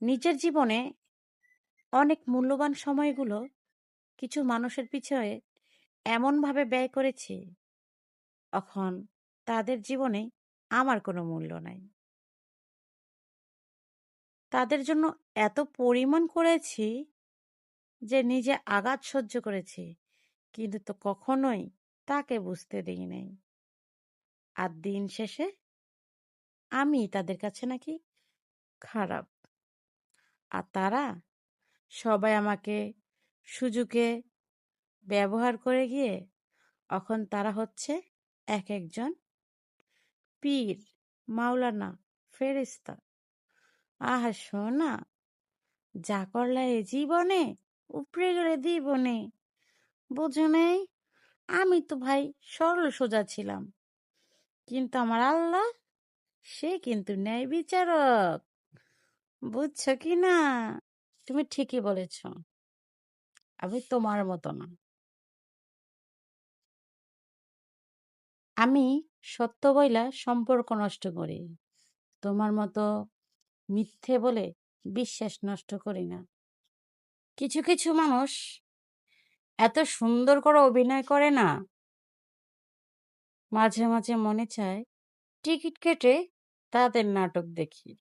নিজের জীবনে অনেক মূল্যবান সময়গুলো কিছু মানুষের পিছনে এমনভাবে ব্যয় করেছি, এখন তাদের জীবনে আমার কোনো মূল্য নাই। তাদের জন্য এত পরিমাণ করেছি যে নিজে আঘাত সহ্য করেছি, কিন্তু তো কখনোই তাকে বুঝতে দিই নাই। আর দিন শেষে আমি তাদের কাছে নাকি খারাপ, আর তারা সবাই আমাকে সুযোগে ব্যবহার করে গিয়ে এখন তারা হচ্ছে এক একজন পীর, মাওলানা, ফেরেশতা। আহা সোনা, যা করলা এ জীবনে উপরে গেলে দিবনে। বোঝো নাই, আমি তো ভাই সরল সোজা ছিলাম, কিন্তু আমার আল্লাহ সে কিন্তু ন্যায় বিচারক। বুঝছো কি না? তুমি ঠিকই বলেছ, আমি তোমার মতো না। আমি সত্য বইলা সম্পর্ক নষ্ট করি, তোমার মতো মিথ্যে বলে বিশ্বাস নষ্ট করি না। কিছু কিছু মানুষ এত সুন্দর করে অভিনয় করে না, মাঝে মাঝে মনে চায় টিকিট কেটে তাদের নাটক দেখি।